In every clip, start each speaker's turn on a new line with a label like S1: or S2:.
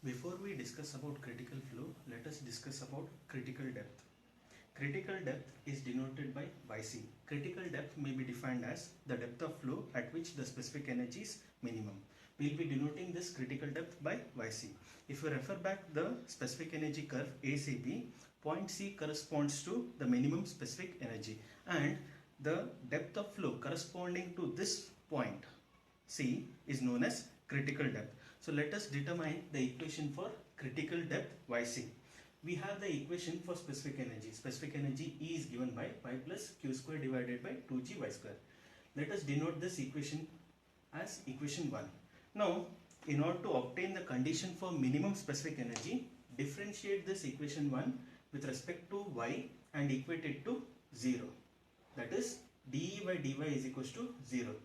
S1: Before we discuss about critical flow, let us discuss about critical depth. Critical depth is denoted by YC. Critical depth may be defined as the depth of flow at which the specific energy is minimum. We will be denoting this critical depth by YC. If you refer back the specific energy curve ACP, point C corresponds to the minimum specific energy and the depth of flow corresponding to this point C is known as critical depth. So let us determine the equation for critical depth YC. We have the equation for specific energy. Specific energy E is given by y plus q square divided by 2g y square. Let us denote this equation as equation 1. Now, in order to obtain the condition for minimum specific energy, differentiate this equation 1 with respect to y and equate it to 0. That is dE by dy is equals to 0.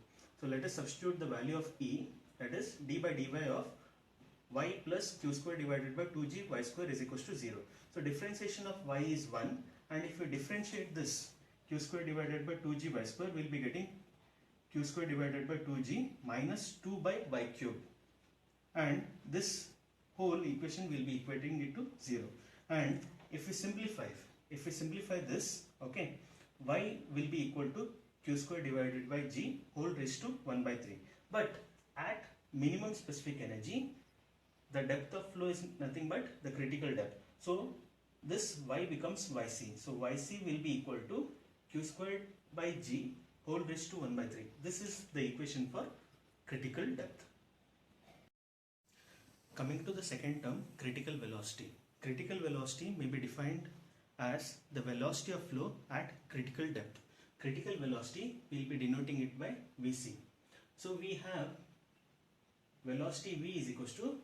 S1: So let us substitute the value of E, that is d by dy of y plus q square divided by 2g y square is equals to 0. So differentiation of y is 1, and if we differentiate this q square divided by 2g y square, we will be getting q square divided by 2g minus 2 by y cube, and this whole equation will be equating it to 0. And if we simplify this, okay, y will be equal to q square divided by g whole raised to 1 by 3. But at minimum specific energy, the depth of flow is nothing but the critical depth. So this y becomes yc. So yc will be equal to q squared by g whole raised to 1 by 3. This is the equation for critical depth. Coming to the second term, critical velocity. Critical velocity may be defined as the velocity of flow at critical depth. Critical velocity, we will be denoting it by Vc. So we have velocity V is equals to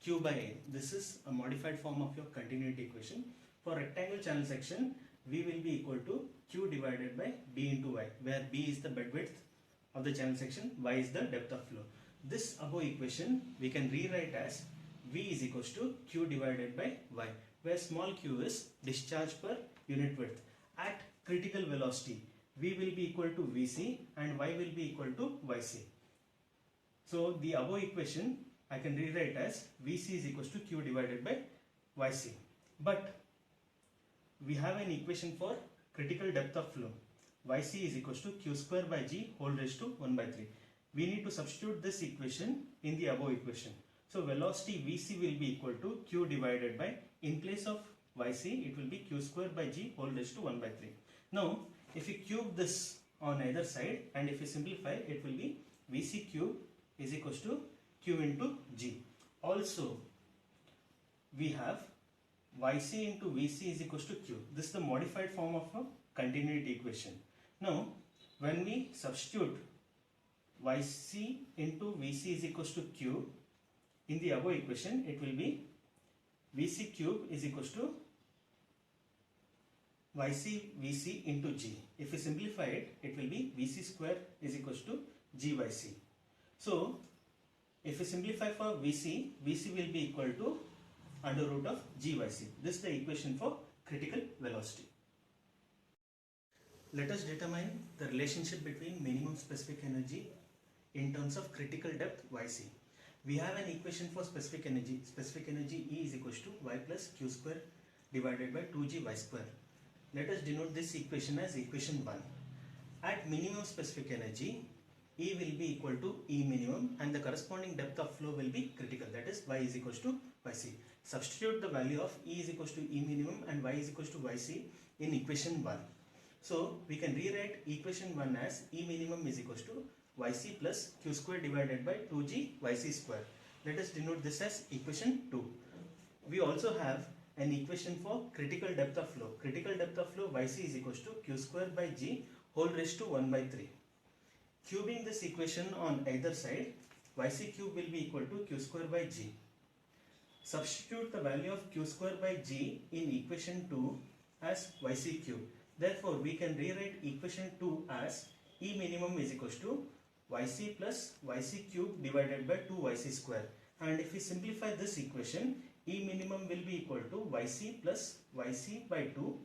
S1: Q by A. This is a modified form of your continuity equation. For rectangle channel section, V will be equal to Q divided by B into Y, where B is the bed width of the channel section, Y is the depth of flow. This above equation we can rewrite as V is equals to Q divided by Y, where small q is discharge per unit width. At critical velocity, V will be equal to Vc and Y will be equal to Yc. So the above equation I can rewrite as Vc is equals to Q divided by Yc. But we have an equation for critical depth of flow. Yc is equals to Q square by G whole raised to 1 by 3. We need to substitute this equation in the above equation. So velocity Vc will be equal to Q divided by, in place of Yc, it will be Q square by G whole raised to 1 by 3. Now, if you cube this on either side and if you simplify, it will be Vc cube is equals to Q into G. Also, we have Yc into Vc is equals to Q. This is the modified form of a continuity equation. Now, when we substitute Yc into Vc is equals to Q in the above equation, it will be Vc cube is equals to Yc Vc into G. If we simplify it, it will be Vc square is equals to Gyc. So, if we simplify for Vc, Vc will be equal to under root of Gyc. This is the equation for critical velocity. Let us determine the relationship between minimum specific energy in terms of critical depth Yc. We have an equation for specific energy. Specific energy E is equals to y plus q square divided by 2g y square. Let us denote this equation as equation 1. At minimum specific energy, E will be equal to E minimum and the corresponding depth of flow will be critical, that is y is equals to Yc. Substitute the value of E is equals to E minimum and y is equals to Yc in equation 1. So we can rewrite equation 1 as E minimum is equals to Yc plus q square divided by 2g Yc square. Let us denote this as equation 2. We also have an equation for critical depth of flow. Critical depth of flow Yc is equals to q square by G whole raised to 1 by 3. Cubing this equation on either side, Yc cube will be equal to q square by G. Substitute the value of q square by G in equation 2 as Yc cube. Therefore, we can rewrite equation 2 as E minimum is equals to Yc plus Yc cube divided by 2Yc square. And if we simplify this equation, E minimum will be equal to Yc plus Yc by 2.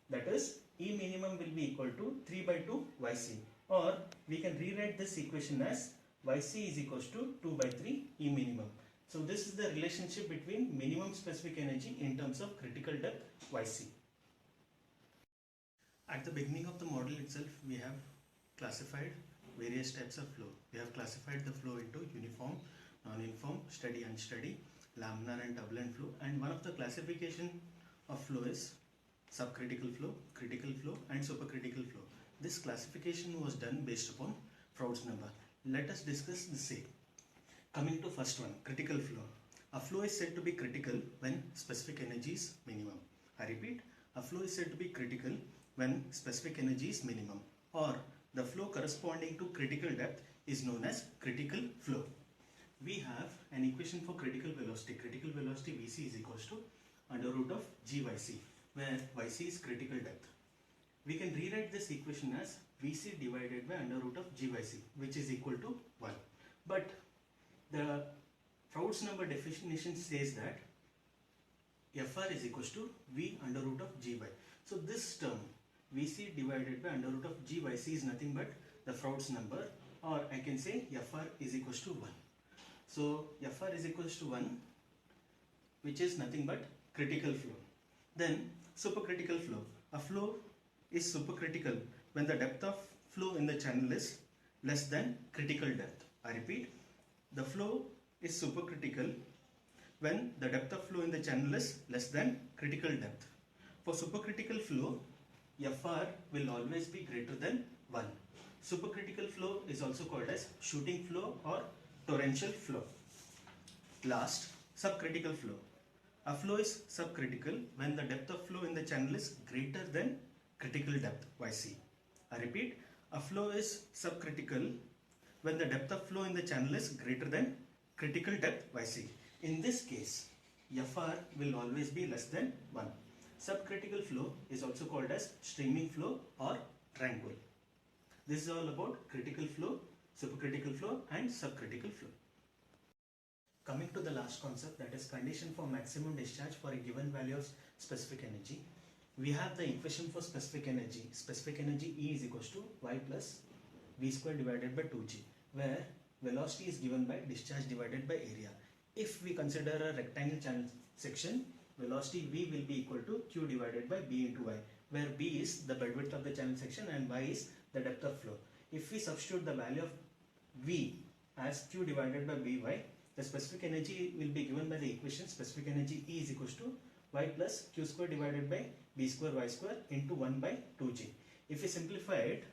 S1: That is, E minimum will be equal to 3 by 2 Yc. Or we can rewrite this equation as Yc is equals to 2 by 3 E minimum. So this is the relationship between minimum specific energy in terms of critical depth Yc. At the beginning of the model itself, we have classified various types of flow. We have classified the flow into uniform, non-uniform, steady, unsteady, laminar and turbulent flow, and one of the classification of flow is subcritical flow, critical flow and supercritical flow. This classification was done based upon Froude's number. Let us discuss the same. Coming to first one, critical flow. A flow is said to be critical when specific energy is minimum. I repeat, a flow is said to be critical when specific energy is minimum, or the flow corresponding to critical depth is known as critical flow. We have an equation for critical velocity. Critical velocity Vc is equals to under root of Gyc, where Yc is critical depth. We can rewrite this equation as Vc divided by under root of Gyc, which is equal to 1. But the Froude's number definition says that Fr is equals to V under root of Gy. So this term Vc divided by under root of Gyc is nothing but the Froude's number, or I can say Fr is equals to 1. So Fr is equals to 1, which is nothing but critical flow. Then supercritical flow. A flow is supercritical when the depth of flow in the channel is less than critical depth. I repeat, the flow is supercritical when the depth of flow in the channel is less than critical depth. For supercritical flow, Fr will always be greater than 1. Supercritical flow is also called as shooting flow or torrential flow. Last, subcritical flow. A flow is subcritical when the depth of flow in the channel is greater than critical depth Yc. I repeat, a flow is subcritical when the depth of flow in the channel is greater than critical depth Yc. In this case, Fr will always be less than 1. Subcritical flow is also called as streaming flow or tranquil. This is all about critical flow, supercritical flow and subcritical flow. Coming to the last concept, that is condition for maximum discharge for a given value of specific energy. We have the equation for specific energy. Specific energy E is equals to Y plus V square divided by 2G, where velocity is given by discharge divided by area. If we consider a rectangle channel section, velocity V will be equal to Q divided by B into Y, where B is the bed width of the channel section and Y is the depth of flow. If we substitute the value of V as Q divided by By, the specific energy will be given by the equation specific energy E is equals to Y plus Q square divided by B square Y square into 1 by 2G. If we simplify it,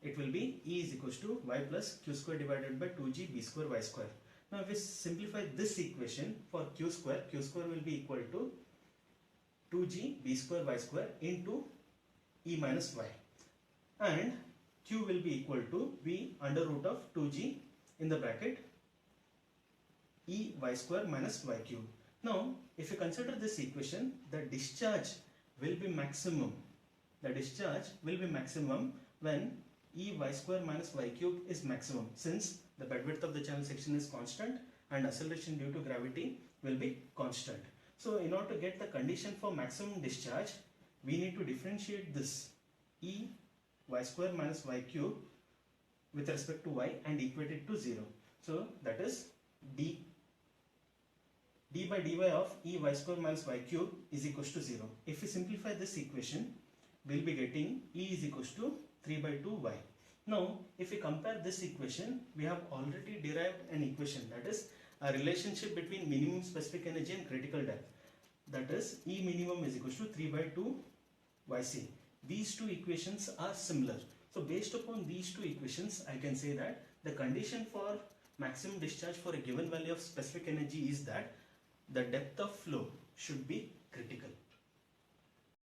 S1: it will be E is equals to Y plus Q square divided by 2G B square Y square. Now if we simplify this equation for Q square will be equal to 2G B square Y square into E minus Y, and Q will be equal to V under root of 2G in the bracket E Y square minus Y cube. Now if you consider this equation, the discharge will be maximum. The discharge will be maximum when E Y square minus Y cube is maximum, since the bed width of the channel section is constant and acceleration due to gravity will be constant. So in order to get the condition for maximum discharge, we need to differentiate this E Y square minus Y cube with respect to Y and equate it to 0. So that is d by dy of E Y square minus Y cube is equals to 0. If we simplify this equation, we will be getting E is equals to 3 by 2 Y. Now if we compare this equation, we have already derived an equation, that is a relationship between minimum specific energy and critical depth, that is E minimum is equals to 3 by 2 Yc. These two equations are similar. So based upon these two equations, I can say that the condition for maximum discharge for a given value of specific energy is that the depth of flow should be critical.